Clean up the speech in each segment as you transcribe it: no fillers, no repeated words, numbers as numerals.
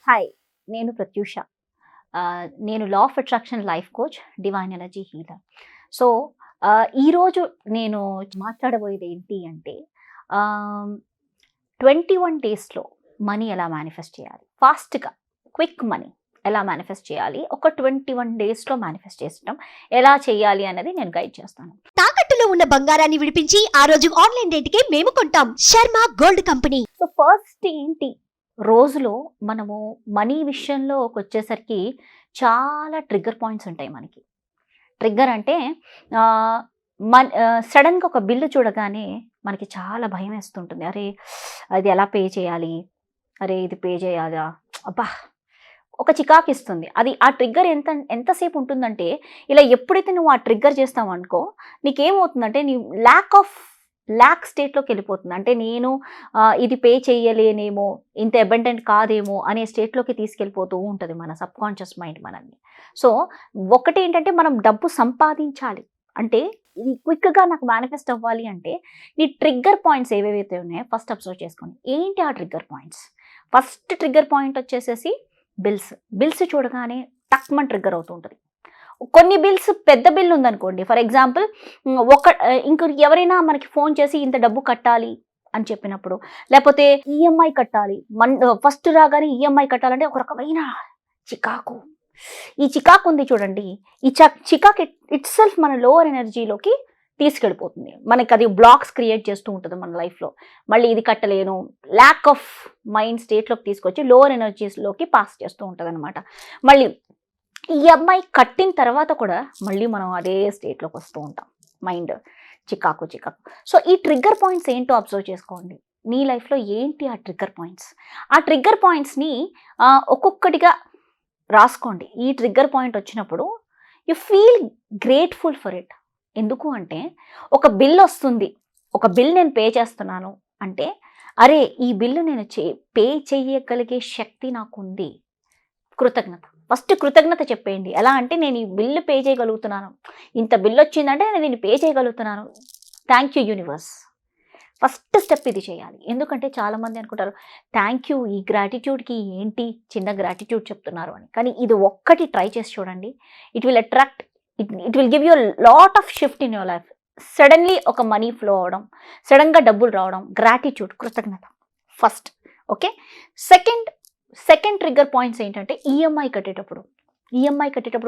Hi, నేను ప్రత్యూష. నేను law of attraction life coach, divine energy healer. So, ఈరోజు నేను మాట్లాడబోయేది ఏంటి అంటే, ఆహ్, 21 డేస్‌లో మనీ ఎలా మేనిఫెస్ట్ చేయాలి? ఫాస్ట్‌గా, క్విక్ మనీ ఎలా మేనిఫెస్ట్ చేయాలి? ఒక 21 డేస్‌లో మేనిఫెస్ట్ చేసడం ఎలా చేయాలి అనేది నేను గైడ్ చేస్తాను. తాకట్టులో ఉన్న బంగారాన్ని విడిపించి ఆ రోజు ఆన్లైన్ రేటుకే మేము కొంటాం. Sharma gold company. So, first ఏంటి, రోజులో మనము మనీ విషయంలోకొచ్చేసరికి చాలా ట్రిగ్గర్ పాయింట్స్ ఉంటాయి మనకి. ట్రిగ్గర్ అంటే సడన్‌గా ఒక బిల్లు చూడగానే మనకి చాలా భయమేస్తుంటుంది. అరే! అది ఎలా పే చేయాలి? అరే! ఇది పే చేయాలా? అబ్బా! ఒక చికాకిస్తుంది. అది ఆ ట్రిగ్గర్ ఎంతసేపు ఉంటుందంటే, ఇలా ఎప్పుడైతే నువ్వు ఆ ట్రిగ్గర్ చేస్తావనుకో, నీకేమవుతుందంటే నీ ల్యాక్ స్టేట్‌లోకెళ్ళిపోతుంది. అంటే నేను ఇది పే చేయలేనేమో, ఇంత అబండెంట్ కాదేమో అనే స్టేట్‌లోకి తీసుకెళ్ళిపోతూ ఉంటది మన సబ్‌కాన్షియస్ మైండ్ మనల్ని. సో, ఒకటేంటంటే మనం డబ్బు సంపాదించాలి. అంటే ఇది క్విక్‌గా నాకు మేనిఫెస్ట్ అవ్వాలి అంటే, నీ ట్రిగ్గర్ పాయింట్స్ ఏవేవైతే ఉన్నాయో ఫస్ట్ అబ్జర్వ్ చేసుకోండి. ఏంటి ఆ trigger points? First trigger point వచ్చేసేసి బిల్స్. బిల్స్ చూడగానే టక్‌మని ట్రిగ్గర్ అవుతూ ఉంటది. కొన్ని బిల్స్, పెద్ద బిల్ ఉందనుకోండి, ఫర్ ఎగ్జాంపుల్ ఇంక ఎవరైనా మనకి ఫోన్ చేసి ఇంత డబ్బు కట్టాలి అని చెప్పినప్పుడు, లేకపోతే ఈఎంఐ కట్టాలి, ఫస్ట్ రాగానే ఈఎంఐ కట్టాలంటే ఒక రకమైన చికాకు. ఈ చికాకు ఉంది చూడండి, ఈ చికాకు ఇట్సెల్ఫ్ మన లోవర్ ఎనర్జీలోకి తీసుకెళ్ళిపోతుంది. మనకి అది బ్లాక్స్ క్రియేట్ చేస్తూ ఉంటుంది మన లైఫ్లో. మళ్ళీ ఇది కట్టలేను, ల్యాక్ ఆఫ్ మైండ్ స్టేట్లోకి తీసుకొచ్చి లోవర్ ఎనర్జీస్లోకి పాస్ చేస్తూ ఉంటుంది అనమాట. మళ్ళీ ఈఎంఐ కట్టిన తర్వాత కూడా మళ్ళీ మనం అదే స్టేట్లోకి వస్తూ ఉంటాం. మైండ్ చికాకు. సో, ఈ ట్రిగ్గర్ పాయింట్స్ ఏంటో అబ్జర్వ్ చేసుకోండి. మీ లైఫ్లో ఏంటి ఆ ట్రిగ్గర్ పాయింట్స్? ఆ ట్రిగ్గర్ పాయింట్స్ని ఒక్కొక్కటిగా రాసుకోండి. ఈ ట్రిగ్గర్ పాయింట్ వచ్చినప్పుడు you feel grateful for it. ఎందుకు అంటే, ఒక బిల్ వస్తుంది, ఒక బిల్ నేను పే చేస్తున్నాను అంటే, అరే! ఈ బిల్లు నేను పే చేయగలిగే శక్తి నాకుంది. కృతజ్ఞత. ఫస్ట్ కృతజ్ఞత చెప్పేయండి. ఎలా అంటే, నేను ఈ బిల్లు పే చేయగలుగుతున్నాను. ఇంత బిల్ వచ్చిందంటే నేను దీన్ని పే చేయగలుగుతున్నాను. Thank you universe. First step ఇది చేయాలి. ఎందుకంటే చాలామంది అనుకుంటారు, థ్యాంక్ యూ, ఈ గ్రాటిట్యూడ్‌కి ఏంటి చిన్న గ్రాటిట్యూడ్ చెప్తున్నారు అని. కానీ ఇది ఒక్కటి ట్రై చేసి చూడండి. It will attract, it will give you lot of shift in your life. Suddenly ఒక మనీ ఫ్లో అవ్వడం, సడన్‌గా డబ్బులు రావడం, గ్రాటిట్యూడ్, కృతజ్ఞత first. Okay. Second trigger points ఏంటంటే, ఈఎంఐ కట్టేటప్పుడు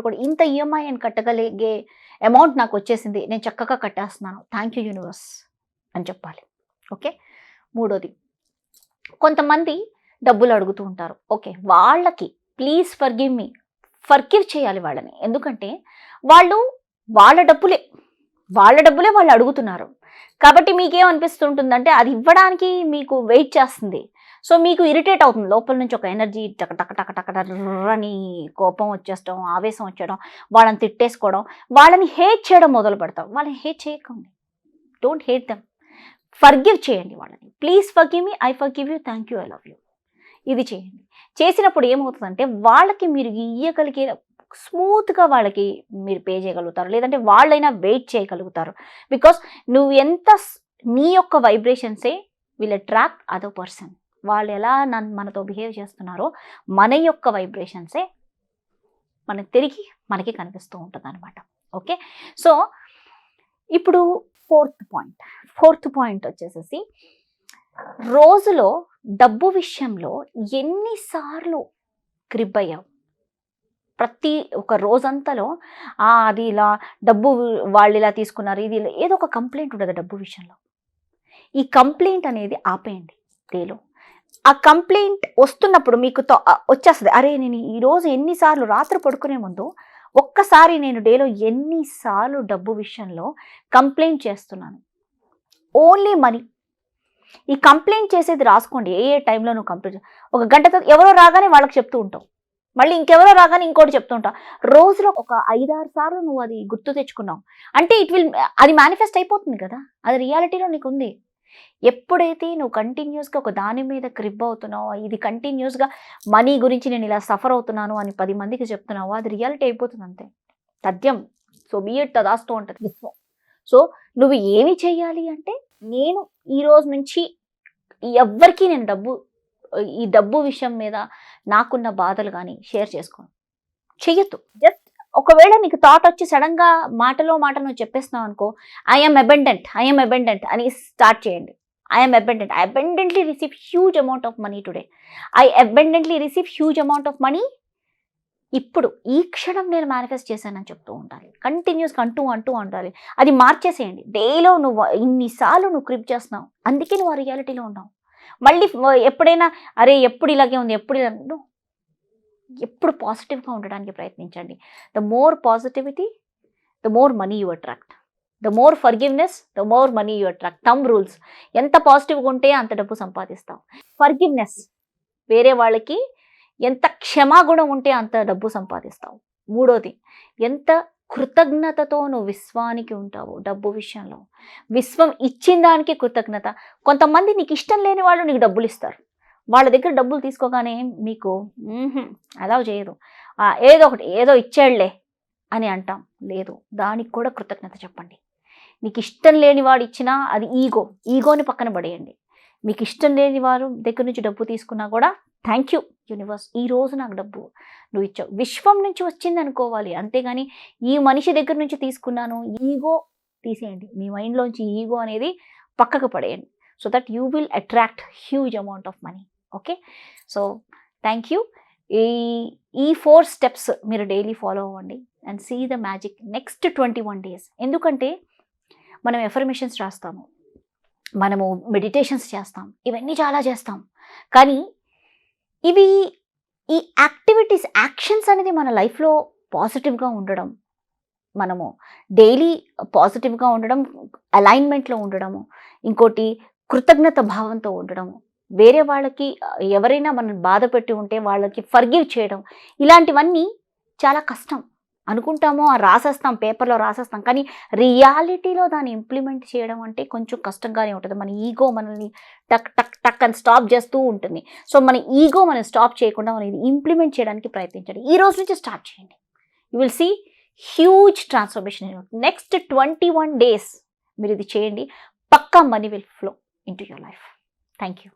కూడా ఇంత ఈఎంఐ నేను కట్టగలిగే అమౌంట్ నాకు వచ్చేసింది, నేను చక్కగా కట్టేస్తున్నాను, థ్యాంక్ యూ యూనివర్స్ అని చెప్పాలి. ఓకే. మూడోది, కొంతమంది డబ్బులు అడుగుతూ ఉంటారు. ఓకే, వాళ్ళకి ప్లీజ్ ఫర్గివ్ మీ, ఫర్గివ్ చేయాలి వాళ్ళని. ఎందుకంటే వాళ్ళ డబ్బులే వాళ్ళు అడుగుతున్నారు. కాబట్టి మీకేమనిపిస్తుంటుందంటే, అది ఇవ్వడానికి మీకు వెయిట్ చేస్తుంది. సో, మీకు ఇరిటేట్ అవుతుంది. లోపల నుంచి ఒక ఎనర్జీ టక టక టక టక అని కోపం వచ్చేయడం, ఆవేశం వచ్చేయడం, వాళ్ళని తిట్టేసుకోవడం, వాళ్ళని హేట్ చేయడం మొదలు పెడతాం. వాళ్ళని హేట్ చేయకండి. Don't hate them. ఫర్గివ్ చేయండి వాళ్ళని. Please forgive me, I forgive you, thank you, I love you. ఇది చేయండి. చేసినప్పుడు ఏమవుతుందంటే, వాళ్ళకి మీరు ఇయ్యగలిగే స్మూత్‌గా వాళ్ళకి మీరు పే చేయగలుగుతారు. లేదంటే వాళ్ళైనా వెయిట్ చేయగలుగుతారు. బికాస్ నీ యొక్క వైబ్రేషన్సే విల్ అట్రాక్ట్ అదర్ పర్సన్. వాళ్ళు ఎలా మనతో బిహేవ్ చేస్తున్నారో, మన యొక్క వైబ్రేషన్సే తిరిగి మనకి కనిపిస్తూ ఉంటుందన్నమాట. ఓకే. సో, ఇప్పుడు ఫోర్త్ పాయింట్ వచ్చేసేసి, రోజులో డబ్బు విషయంలో ఎన్నిసార్లు గ్రిప్ అయ్యావు? ప్రతి ఒక రోజంతలో అది ఇలా డబ్బు వాళ్ళు ఇలా తీసుకున్నారు, ఇది ఏదో ఒక కంప్లైంట్ ఉంటుంది డబ్బు విషయంలో. ఈ కంప్లైంట్ అనేది ఆపేయండి డేలో. ఆ కంప్లైంట్ వస్తున్నప్పుడు మీకు వచ్చేస్తుంది, అరే నేను ఈరోజు ఎన్నిసార్లు, రాత్రి పడుకునే ముందు ఒక్కసారి నేను డేలో ఎన్నిసార్లు డబ్బు విషయంలో కంప్లైంట్ చేస్తున్నాను. Only money. ఈ కంప్లైంట్ చేసేది రాసుకోండి. ఏ టైంలో నువ్వు కంప్లైంట్, ఒక గంట ఎవరో రాగానే వాళ్ళకి చెప్తూ ఉంటావు, మళ్ళీ ఇంకెవరో రాగానే ఇంకోటి చెప్తూ ఉంటావు. రోజులో ఒక 5-6 సార్లు నువ్వు అది గుర్తు తెచ్చుకున్నావు అంటే అది మేనిఫెస్ట్ అయిపోతుంది కదా. అది రియాలిటీలో నీకు ఉంది. ఎప్పుడైతే నువ్వు కంటిన్యూస్గా ఒక దాని మీద గ్రిప్ అవుతున్నావో, ఇది కంటిన్యూస్గా మనీ గురించి నేను ఇలా సఫర్ అవుతున్నాను అని 10 మందికి చెప్తున్నావో, అది రియాలిటీ అయిపోతుంది అంతే. తథ్యం. సో బియట్ తదాస్తూ ఉంటుంది విశ్వం. సో, నువ్వు ఏమి చేయాలి అంటే, నేను ఈ రోజు నుంచి ఎవ్వరికీ నేను ఈ డబ్బు విషయం మీద నాకున్న బాధలు కానీ షేర్ చేసుకోను, చెయ్యొద్దు. జస్ట్ ఒకవేళ నీకు థాట్ వచ్చి సడన్గా మాటలో మాట నువ్వు చెప్పేస్తున్నావు అనుకో, ఐఎమ్ అబెండెంట్ అని స్టార్ట్ చేయండి. I'm abundant, I abundantly receive huge amount of money today, I abundantly receive huge amount of money. ఇప్పుడు ఈ క్షణం నేను మేనిఫెస్ట్ చేశానని చెప్తూ ఉండాలి, కంటిన్యూస్గా అంటూ ఉండాలి. అది మార్చేసేయండి. డేలో నువ్వు ఇన్నిసార్లు నువ్వు క్రిప్ చేస్తున్నావు, అందుకే నువ్వు ఆ రియాలిటీలో ఉన్నావు. మళ్ళీ ఎప్పుడైనా అరే ఎప్పుడు ఇలాగే ఉంది, ఎప్పుడు పాజిటివ్గా ఉండడానికి ప్రయత్నించండి. The more positivity, the more money you attract. The more forgiveness, the more money you attract. Thumb rules, ఎంత పాజిటివ్గా ఉంటే అంత డబ్బు సంపాదిస్తావు. ఫర్గివ్నెస్, వేరే వాళ్ళకి ఎంత క్షమాగుణం ఉంటే అంత డబ్బు సంపాదిస్తావు. మూడోది, ఎంత కృతజ్ఞతతో నువ్వు విశ్వానికి ఉంటావు డబ్బు విషయంలో. విశ్వం ఇచ్చిన దానికి కృతజ్ఞత. కొంతమంది నీకు ఇష్టం లేని వాళ్ళు నీకు డబ్బులు ఇస్తారు, వాళ్ళ దగ్గర డబ్బులు తీసుకోగానే మీకు అలా చేయదు, ఏదో ఇచ్చాడులే అని అంటాం. లేదు, దానికి కూడా కృతజ్ఞత చెప్పండి. నీకు ఇష్టం లేని వాడు ఇచ్చినా అది ఈగోని పక్కన పడేయండి. మీకు ఇష్టం లేని వారు దగ్గర నుంచి డబ్బు తీసుకున్నా కూడా థ్యాంక్ యూ యూనివర్స్, ఈరోజు నాకు డబ్బు నువ్వు ఇచ్చావు, విశ్వం నుంచి వచ్చింది అనుకోవాలి. అంతేగాని ఈ మనిషి దగ్గర నుంచి తీసుకున్నాను, ఈగో తీసేయండి. మీ మైండ్లోంచి ఈగో అనేది పక్కకు పడేయండి. So that you will attract huge amount of money. Okay, so thank you. ఈ 4 స్టెప్స్ మీరు డైలీ ఫాలో అవ్వండి and see the magic next 21 days. ఎందుకంటే మనం ఎఫర్మేషన్స్ రాస్తాము, మనము మెడిటేషన్స్ చేస్తాం, ఇవన్నీ చాలా చేస్తాం. కానీ ఈ యాక్టివిటీస్, యాక్షన్స్ అనేది మన లైఫ్లో పాజిటివ్గా ఉండడం, మనము డైలీ పాజిటివ్గా ఉండడం, అలైన్మెంట్లో ఉండడము, ఇంకోటి కృతజ్ఞత భావంతో ఉండడము, వేరే వాళ్ళకి ఎవరైనా మనం బాధ పెట్టి ఉంటే వాళ్ళకి ఫర్గివ్ చేయడం, ఇలాంటివన్నీ చాలా కష్టం అనుకుంటాము. రాసేస్తాం, పేపర్లో రాసేస్తాం, కానీ రియాలిటీలో దాన్ని ఇంప్లిమెంట్ చేయడం అంటే కొంచెం కష్టంగానే ఉంటుంది. మన ఈగో మనల్ని టక్ టక్ టక్ అని స్టాప్ చేస్తూ ఉంటుంది. సో మన ఈగో మనం స్టాప్ చేయకుండా మనం ఇది ఇంప్లిమెంట్ చేయడానికి ప్రయత్నించండి. ఈ రోజు నుంచి స్టార్ట్ చేయండి. You will see huge transformation. Next 21 days మీరు ఇది చేయండి, పక్కా money will flow in to your life. Thank you.